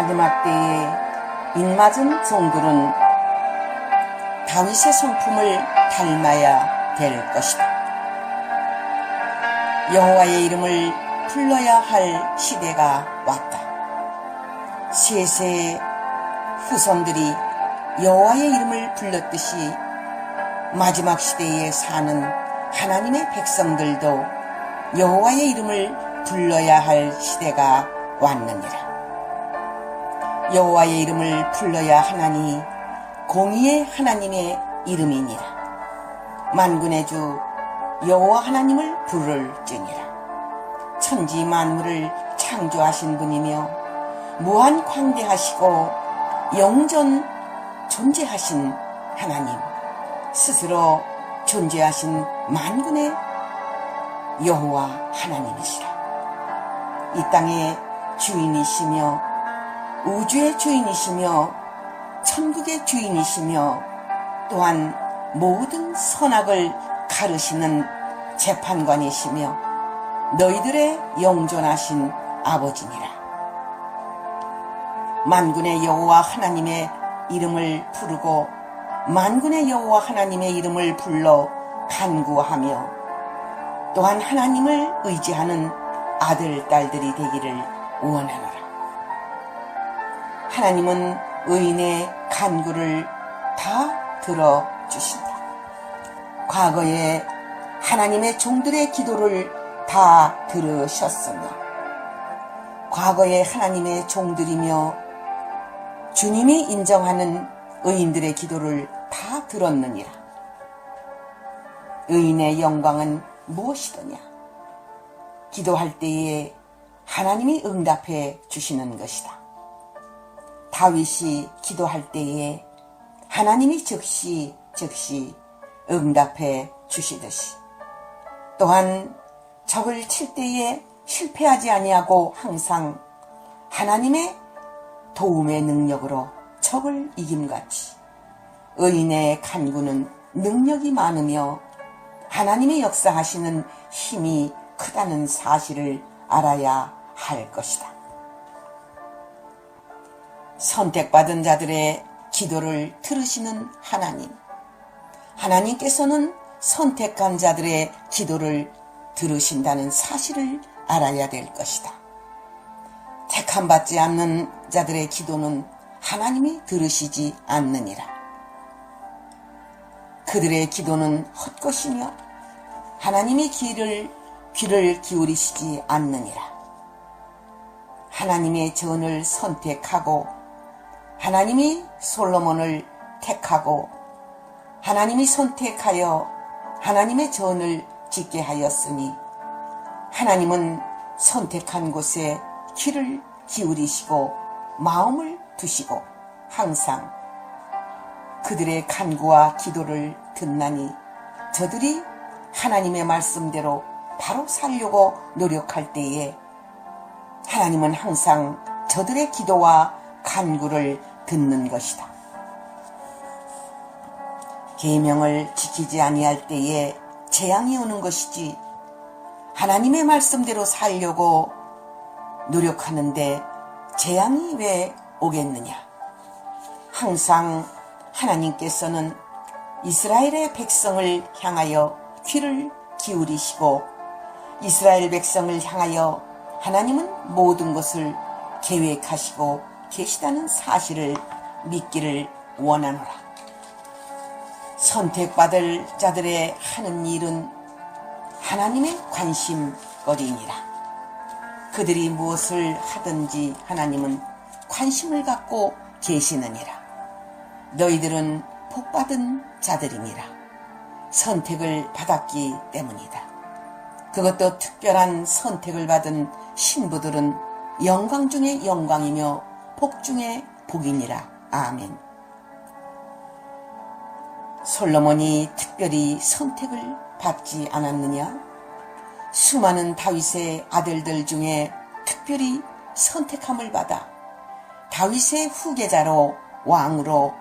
마지막 때에 인맞은 종들은 다윗의 성품을 닮아야 될 것이다. 여호와의 이름을 불러야 할 시대가 왔다. 셋의 후손들이 여호와의 이름을 불렀듯이 마지막 시대에 사는 하나님의 백성들도 여호와의 이름을 불러야 할 시대가 왔느니라. 여호와의 이름을 불러야 하나니 공의의 하나님의 이름이니라. 만군의 주 여호와 하나님을 부를지니라. 천지 만물을 창조하신 분이며 무한 광대하시고 영전 존재하신 하나님, 스스로 존재하신 만군의 여호와 하나님이시라. 이 땅의 주인이시며 우주의 주인이시며 천국의 주인이시며 또한 모든 선악을 가르시는 재판관이시며 너희들의 영존하신 아버지니라. 만군의 여호와 하나님의 이름을 부르고 만군의 여호와 하나님의 이름을 불러 간구하며 또한 하나님을 의지하는 아들, 딸들이 되기를 원하노라. 하나님은 의인의 간구를 다 들어주신다. 과거에 하나님의 종들의 기도를 다 들으셨으며 과거에 하나님의 종들이며 주님이 인정하는 의인들의 기도를 다 들었느니라. 의인의 영광은 무엇이더냐? 기도할 때에 하나님이 응답해 주시는 것이다. 다윗이 기도할 때에 하나님이 즉시 응답해 주시듯이 또한 적을 칠 때에 실패하지 아니하고 항상 하나님의 도움의 능력으로 적을 이김같이 의인의 간구는 능력이 많으며 하나님의 역사하시는 힘이 크다는 사실을 알아야 할 것이다. 선택받은 자들의 기도를 들으시는 하나님, 하나님께서는 선택한 자들의 기도를 들으신다는 사실을 알아야 될 것이다. 택함받지 않는 자들의 기도는 하나님이 들으시지 않느니라. 그들의 기도는 헛것이며 하나님의 귀를 기울이시지 않느니라. 하나님의 전을 선택하고 하나님이 솔로몬을 택하고 하나님이 선택하여 하나님의 전을 짓게 하였으니 하나님은 선택한 곳에 귀를 기울이시고 마음을 두시고 항상 그들의 간구와 기도를 듣나니 저들이 하나님의 말씀대로 바로 살려고 노력할 때에 하나님은 항상 저들의 기도와 간구를 듣는 것이다. 계명을 지키지 아니할 때에 재앙이 오는 것이지 하나님의 말씀대로 살려고 노력하는데 재앙이 왜 오겠느냐? 항상 하나님께서는 이스라엘의 백성을 향하여 귀를 기울이시고 이스라엘 백성을 향하여 하나님은 모든 것을 계획하시고 계시다는 사실을 믿기를 원하노라. 선택받을 자들의 하는 일은 하나님의 관심거리니라. 그들이 무엇을 하든지 하나님은 관심을 갖고 계시느니라. 너희들은 복받은 자들이니라. 선택을 받았기 때문이다. 그것도 특별한 선택을 받은 신부들은 영광 중에 영광이며 복 중에 복이니라. 아멘. 솔로몬이 특별히 선택을 받지 않았느냐? 수많은 다윗의 아들들 중에 특별히 선택함을 받아 다윗의 후계자로 왕으로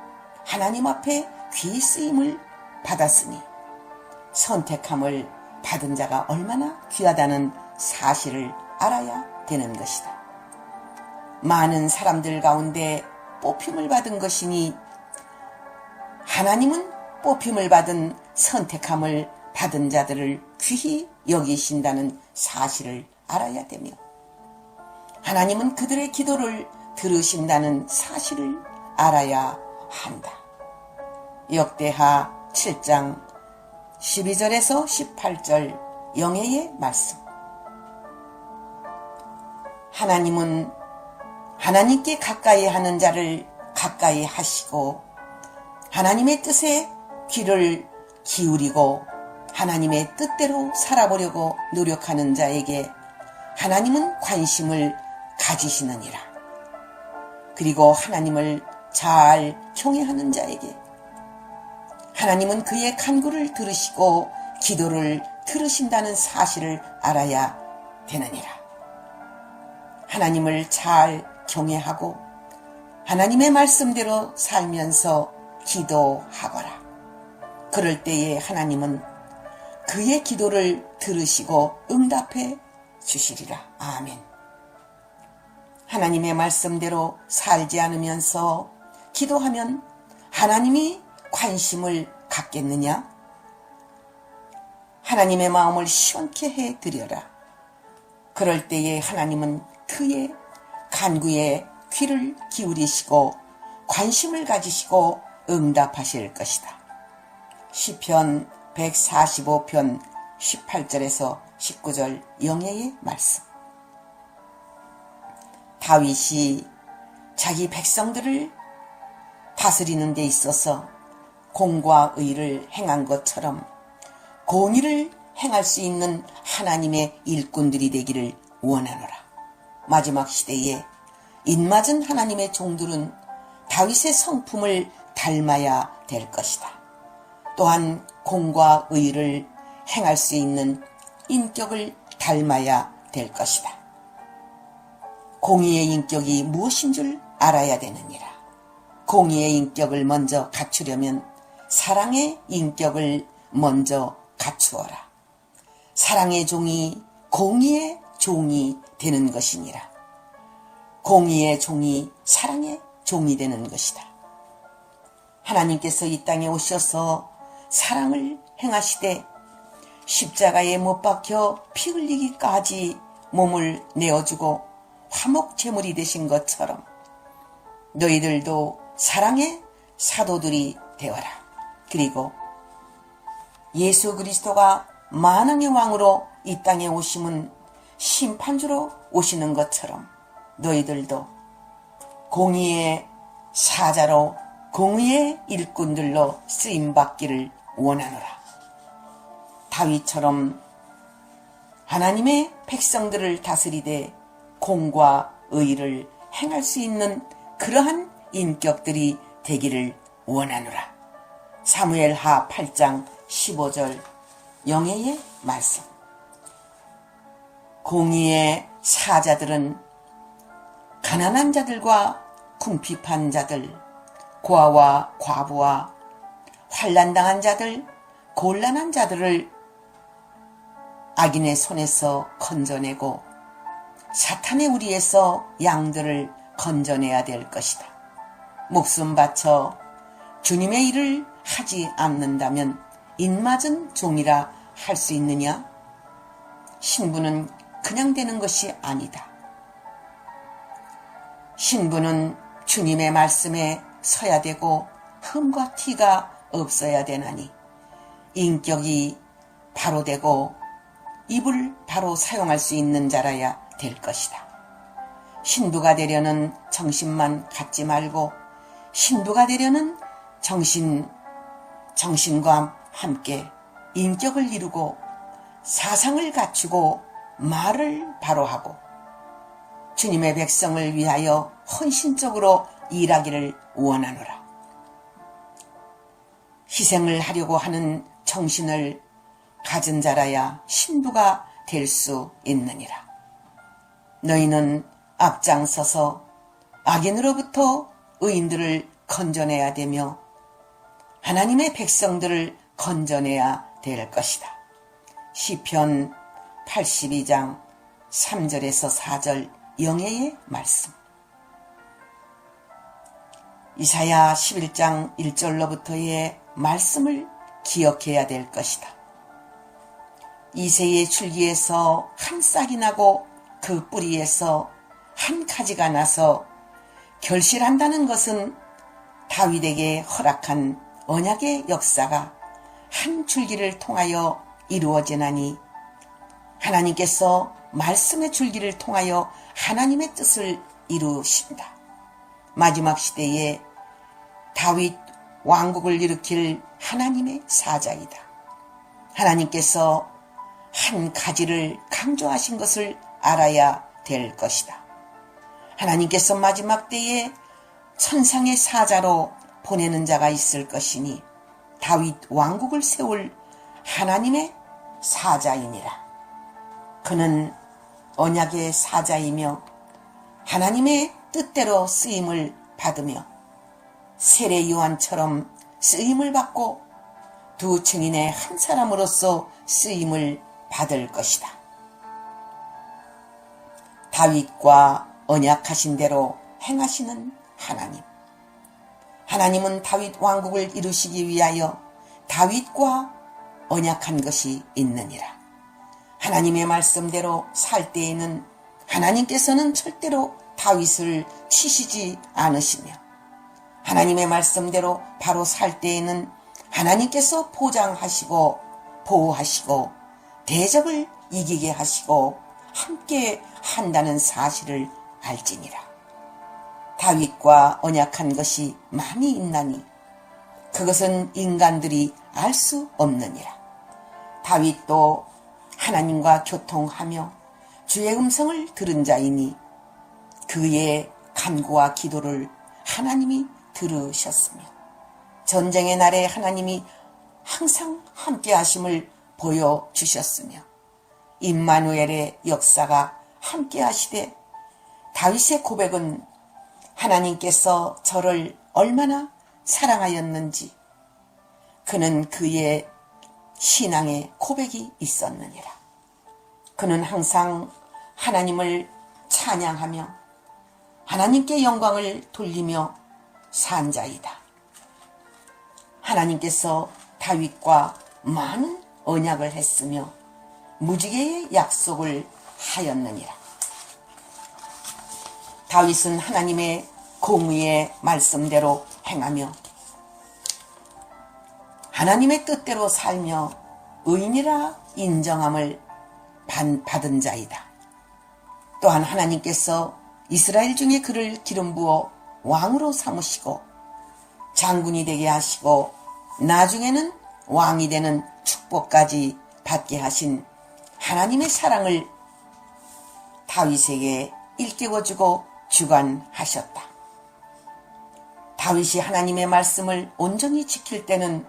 하나님 앞에 귀 쓰임을 받았으니 선택함을 받은 자가 얼마나 귀하다는 사실을 알아야 되는 것이다. 많은 사람들 가운데 뽑힘을 받은 것이니 하나님은 뽑힘을 받은 선택함을 받은 자들을 귀히 여기신다는 사실을 알아야 되며 하나님은 그들의 기도를 들으신다는 사실을 알아야 한다. 역대하 7장 12절에서 18절 영예의 말씀. 하나님은 하나님께 가까이 하는 자를 가까이 하시고 하나님의 뜻에 귀를 기울이고 하나님의 뜻대로 살아보려고 노력하는 자에게 하나님은 관심을 가지시느니라. 그리고 하나님을 잘 경외하는 자에게 하나님은 그의 간구를 들으시고 기도를 들으신다는 사실을 알아야 되느니라. 하나님을 잘 경외하고 하나님의 말씀대로 살면서 기도하거라. 그럴 때에 하나님은 그의 기도를 들으시고 응답해 주시리라. 아멘. 하나님의 말씀대로 살지 않으면서 기도하면 하나님이 관심을 갖겠느냐? 하나님의 마음을 시원케 해드려라. 그럴 때에 하나님은 그의 간구에 귀를 기울이시고 관심을 가지시고 응답하실 것이다. 시편 145편 18절에서 19절 영예의 말씀. 다윗이 자기 백성들을 다스리는 데 있어서 공과 의를 행한 것처럼 공의를 행할 수 있는 하나님의 일꾼들이 되기를 원하노라. 마지막 시대에 인맞은 하나님의 종들은 다윗의 성품을 닮아야 될 것이다. 또한 공과 의를 행할 수 있는 인격을 닮아야 될 것이다. 공의의 인격이 무엇인 줄 알아야 되느니라. 공의의 인격을 먼저 갖추려면 사랑의 인격을 먼저 갖추어라. 사랑의 종이 공의의 종이 되는 것이니라. 공의의 종이 사랑의 종이 되는 것이다. 하나님께서 이 땅에 오셔서 사랑을 행하시되 십자가에 못 박혀 피 흘리기까지 몸을 내어주고 화목제물이 되신 것처럼 너희들도 사랑의 사도들이 되어라. 그리고 예수 그리스도가 만왕의 왕으로 이 땅에 오심은 심판주로 오시는 것처럼 너희들도 공의의 사자로 공의의 일꾼들로 쓰임받기를 원하노라. 다윗처럼 하나님의 백성들을 다스리되 공과 의를 행할 수 있는 그러한 인격들이 되기를 원하노라. 사무엘하 8장 15절 영예의 말씀. 공의의 사자들은 가난한 자들과 궁핍한 자들, 고아와 과부와 환난당한 자들, 곤란한 자들을 악인의 손에서 건져내고 사탄의 우리에서 양들을 건져내야 될 것이다. 목숨 바쳐 주님의 일을 하지 않는다면 인맞은 종이라 할 수 있느냐? 신부는 그냥 되는 것이 아니다. 신부는 주님의 말씀에 서야 되고 흠과 티가 없어야 되나니 인격이 바로 되고 입을 바로 사용할 수 있는 자라야 될 것이다. 신부가 되려는 정신만 갖지 말고 신부가 되려는 정신과 함께 인격을 이루고 사상을 갖추고 말을 바로 하고 주님의 백성을 위하여 헌신적으로 일하기를 원하노라. 희생을 하려고 하는 정신을 가진 자라야 신부가 될 수 있느니라. 너희는 앞장서서 악인으로부터 의인들을 건져내야 되며 하나님의 백성들을 건져내야 될 것이다. 시편 82장 3절에서 4절 영예의 말씀. 이사야 11장 1절로부터의 말씀을 기억해야 될 것이다. 이새의 줄기에서 한 싹이 나고 그 뿌리에서 한 가지가 나서 결실한다는 것은 다윗에게 허락한 언약의 역사가 한 줄기를 통하여 이루어지나니 하나님께서 말씀의 줄기를 통하여 하나님의 뜻을 이루신다. 마지막 시대에 다윗 왕국을 일으킬 하나님의 사자이다. 하나님께서 한 가지를 강조하신 것을 알아야 될 것이다. 하나님께서 마지막 때에 천상의 사자로 보내는 자가 있을 것이니 다윗 왕국을 세울 하나님의 사자이니라. 그는 언약의 사자이며 하나님의 뜻대로 쓰임을 받으며 세례 요한처럼 쓰임을 받고 두 증인의 한 사람으로서 쓰임을 받을 것이다. 다윗과 언약하신 대로 행하시는 하나님. 하나님은 다윗 왕국을 이루시기 위하여 다윗과 언약한 것이 있느니라. 하나님의 말씀대로 살 때에는 하나님께서는 절대로 다윗을 치시지 않으시며 하나님의 말씀대로 바로 살 때에는 하나님께서 보장하시고 보호하시고 대적을 이기게 하시고 함께 한다는 사실을 알지니라. 다윗과 언약한 것이 많이 있나니 그것은 인간들이 알 수 없느니라. 다윗도 하나님과 교통하며 주의 음성을 들은 자이니 그의 간구와 기도를 하나님이 들으셨으며 전쟁의 날에 하나님이 항상 함께 하심을 보여주셨으며 임마누엘의 역사가 함께 하시되 다윗의 고백은 하나님께서 저를 얼마나 사랑하였는지 그는 그의 신앙의 고백이 있었느니라. 그는 항상 하나님을 찬양하며 하나님께 영광을 돌리며 산 자이다. 하나님께서 다윗과 많은 언약을 했으며 무지개의 약속을 하였느니라. 다윗은 하나님의 공의의 말씀대로 행하며 하나님의 뜻대로 살며 의인이라 인정함을 받은 자이다. 또한 하나님께서 이스라엘 중에 그를 기름 부어 왕으로 삼으시고 장군이 되게 하시고 나중에는 왕이 되는 축복까지 받게 하신 하나님의 사랑을 다윗에게 일깨워주고 주관하셨다. 다윗이 하나님의 말씀을 온전히 지킬 때는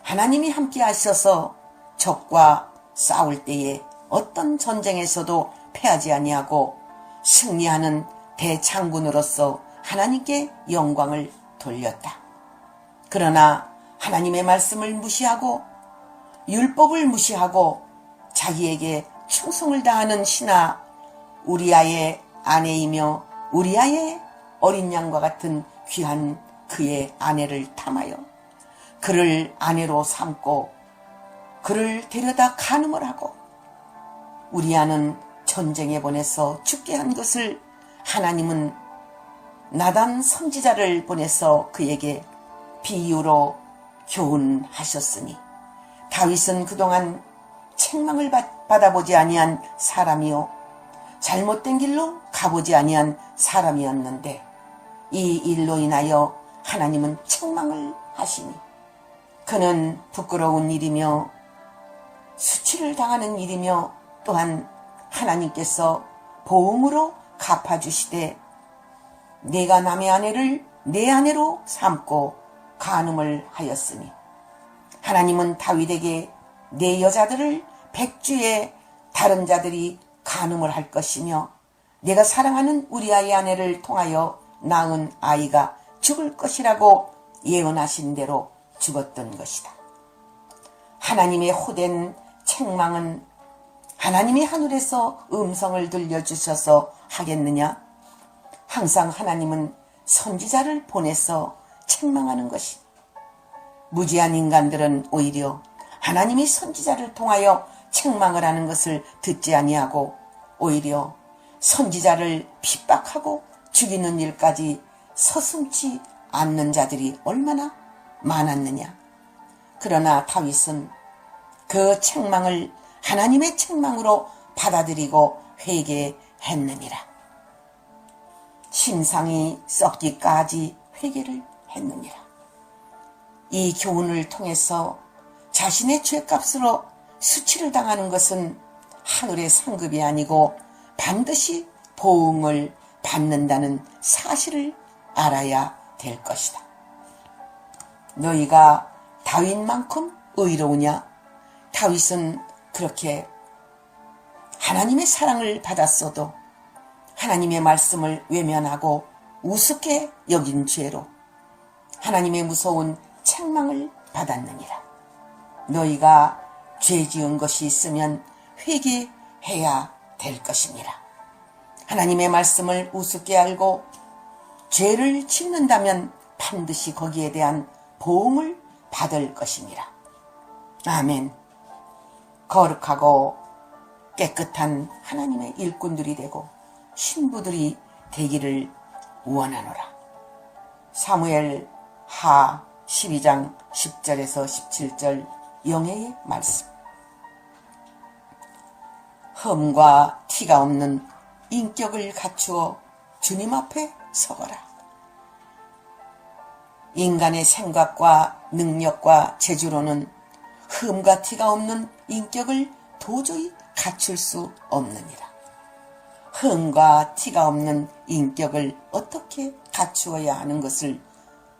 하나님이 함께 하셔서 적과 싸울 때에 어떤 전쟁에서도 패하지 아니하고 승리하는 대장군으로서 하나님께 영광을 돌렸다. 그러나 하나님의 말씀을 무시하고 율법을 무시하고 자기에게 충성을 다하는 신하 우리아의 아내이며 우리아의 어린 양과 같은 귀한 그의 아내를 탐하여 그를 아내로 삼고 그를 데려다 간음을 하고 우리아는 전쟁에 보내서 죽게 한 것을 하나님은 나단 선지자를 보내서 그에게 비유로 교훈하셨으니 다윗은 그동안 책망을 받아보지 아니한 사람이요 잘못된 길로 가보지 아니한 사람이었는데 이 일로 인하여 하나님은 책망을 하시니 그는 부끄러운 일이며 수치를 당하는 일이며 또한 하나님께서 보응으로 갚아주시되 내가 남의 아내를 내 아내로 삼고 간음을 하였으니 하나님은 다윗에게 내 여자들을 백주의 다른 자들이 간음을 할 것이며 내가 사랑하는 우리아의 아내를 통하여 낳은 아이가 죽을 것이라고 예언하신 대로 죽었던 것이다. 하나님의 호된 책망은 하나님이 하늘에서 음성을 들려주셔서 하겠느냐? 항상 하나님은 선지자를 보내서 책망하는 것이, 무지한 인간들은 오히려 하나님이 선지자를 통하여 책망을 하는 것을 듣지 아니하고 오히려 선지자를 핍박하고 죽이는 일까지 서슴지 않는 자들이 얼마나 많았느냐. 그러나 다윗은 그 책망을 하나님의 책망으로 받아들이고 회개했느니라. 신상이 썩기까지 회개를 했느니라. 이 교훈을 통해서 자신의 죄값으로 수치를 당하는 것은 하늘의 상급이 아니고 반드시 보응을 받는다는 사실을 알아야 될 것이다. 너희가 다윗만큼 의로우냐? 다윗은 그렇게 하나님의 사랑을 받았어도 하나님의 말씀을 외면하고 우습게 여긴 죄로 하나님의 무서운 책망을 받았느니라. 너희가 죄 지은 것이 있으면 회개해야 될 것이니라. 하나님의 말씀을 우습게 알고 죄를 짓는다면 반드시 거기에 대한 보응을 받을 것이니라. 아멘. 거룩하고 깨끗한 하나님의 일꾼들이 되고 신부들이 되기를 원하노라. 사무엘 하 12장 10절에서 17절 영예의 말씀. 흠과 티가 없는 인격을 갖추어 주님 앞에 서거라. 인간의 생각과 능력과 재주로는 흠과 티가 없는 인격을 도저히 갖출 수 없느니라. 흠과 티가 없는 인격을 어떻게 갖추어야 하는 것을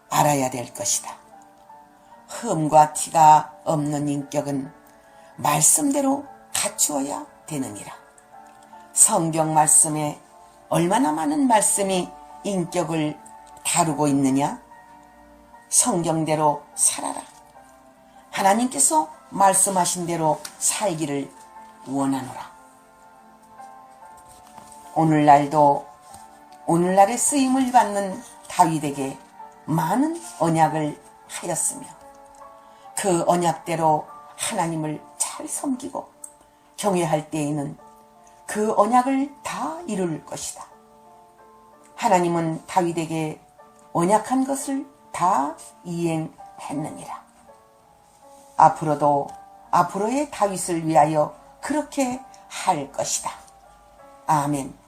알아야 될 것이다. 흠과 티가 없는 인격은 말씀대로 갖추어야 되느니라. 성경 말씀에 얼마나 많은 말씀이 인격을 다루고 있느냐? 성경대로 살아라. 하나님께서 말씀하신 대로 살기를 원하노라. 오늘날도 오늘날의 쓰임을 받는 다윗에게 많은 언약을 하였으며 그 언약대로 하나님을 잘 섬기고 경외할 때에는 그 언약을 다 이룰 것이다. 하나님은 다윗에게 언약한 것을 다 이행했느니라. 앞으로도 앞으로의 다윗을 위하여 그렇게 할 것이다. 아멘.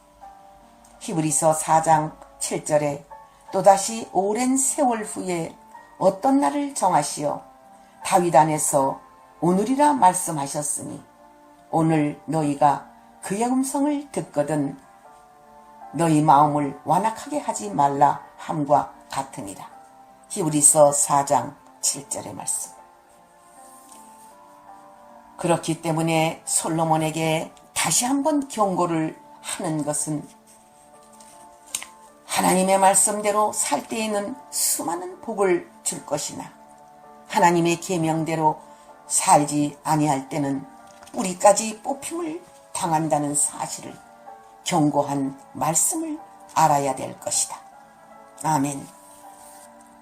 히브리서 4장 7절에 또다시 오랜 세월 후에 어떤 날을 정하시어 다윗 안에서 오늘이라 말씀하셨으니 오늘 너희가 그의 음성을 듣거든 너희 마음을 완악하게 하지 말라 함과 같으니라. 히브리서 4장 7절의 말씀. 그렇기 때문에 솔로몬에게 다시 한번 경고를 하는 것은 하나님의 말씀대로 살 때에는 수많은 복을 줄 것이나 하나님의 계명대로 살지 아니할 때는 뿌리까지 뽑힘을 당한다는 사실을 경고한 말씀을 알아야 될 것이다. 아멘.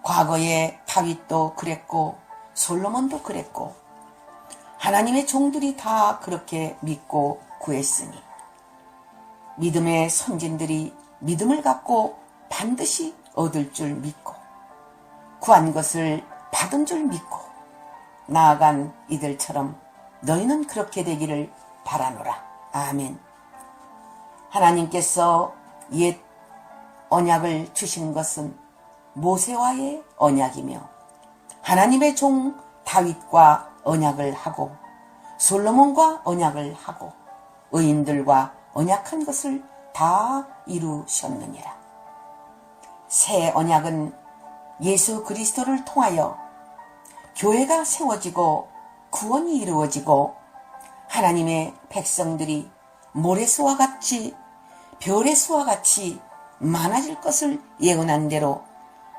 과거에 다윗도 그랬고 솔로몬도 그랬고 하나님의 종들이 다 그렇게 믿고 구했으니 믿음의 선진들이 믿음을 갖고 반드시 얻을 줄 믿고 구한 것을 받은 줄 믿고 나아간 이들처럼 너희는 그렇게 되기를 바라노라. 아멘. 하나님께서 옛 언약을 주신 것은 모세와의 언약이며 하나님의 종 다윗과 언약을 하고 솔로몬과 언약을 하고 의인들과 언약한 것을 다 이루셨느니라. 새 언약은 예수 그리스도를 통하여 교회가 세워지고 구원이 이루어지고 하나님의 백성들이 모래수와 같이 별의 수와 같이 많아질 것을 예언한 대로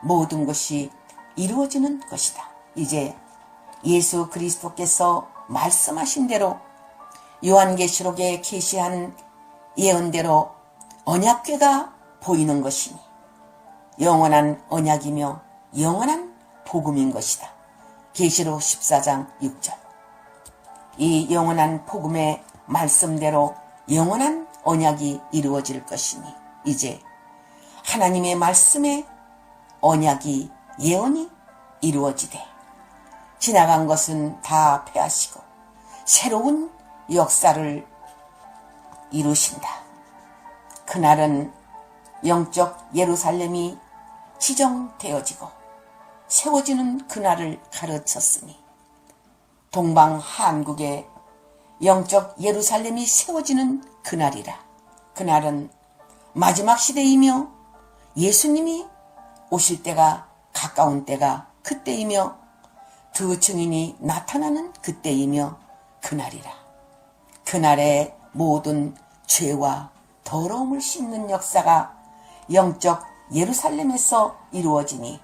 모든 것이 이루어지는 것이다. 이제 예수 그리스도께서 말씀하신 대로 요한계시록에 계시한 예언대로 언약궤가 보이는 것이니 영원한 언약이며 영원한 복음인 것이다. 계시록 14장 6절. 이 영원한 복음의 말씀대로 영원한 언약이 이루어질 것이니 이제 하나님의 말씀의 언약이 예언이 이루어지되 지나간 것은 다 패하시고 새로운 역사를 이루신다. 그날은 영적 예루살렘이 지정되어지고 세워지는 그날을 가르쳤으니 동방 한국의 영적 예루살렘이 세워지는 그날이라. 그날은 마지막 시대이며 예수님이 오실 때가 가까운 때가 그때이며 두 증인이 나타나는 그때이며 그날이라. 그날에 모든 죄와 더러움을 씻는 역사가 영적 예루살렘에서 이루어지니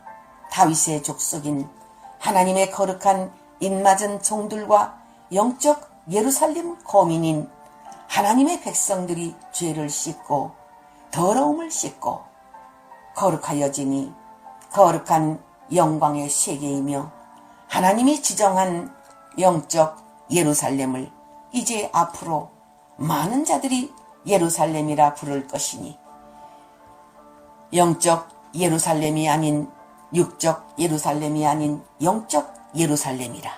다윗의 족속인 하나님의 거룩한 입맞은 종들과 영적 예루살렘 거민인 하나님의 백성들이 죄를 씻고 더러움을 씻고 거룩하여지니 거룩한 영광의 세계이며 하나님이 지정한 영적 예루살렘을 이제 앞으로 많은 자들이 예루살렘이라 부를 것이니 영적 예루살렘이 아닌 육적 예루살렘이 아닌 영적 예루살렘이라.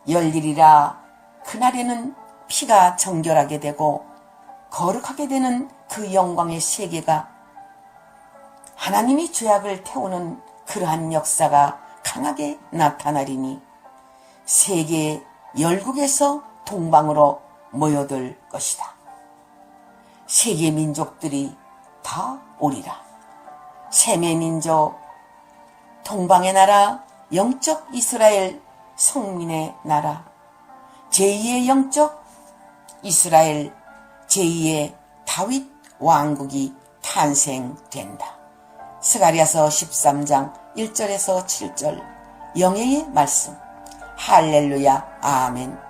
열리리라. 그날에는 피가 정결하게 되고 거룩하게 되는 그 영광의 세계가 하나님이 죄악을 태우는 그러한 역사가 강하게 나타나리니 세계 열국에서 동방으로 모여들 것이다. 세계 민족들이 다 오리라. 셈의 민족, 동방의 나라, 영적 이스라엘 성민의 나라, 제2의 영적 이스라엘, 제2의 다윗 왕국이 탄생된다. 스가랴서 13장 1절에서 7절 영예의 말씀. 할렐루야. 아멘.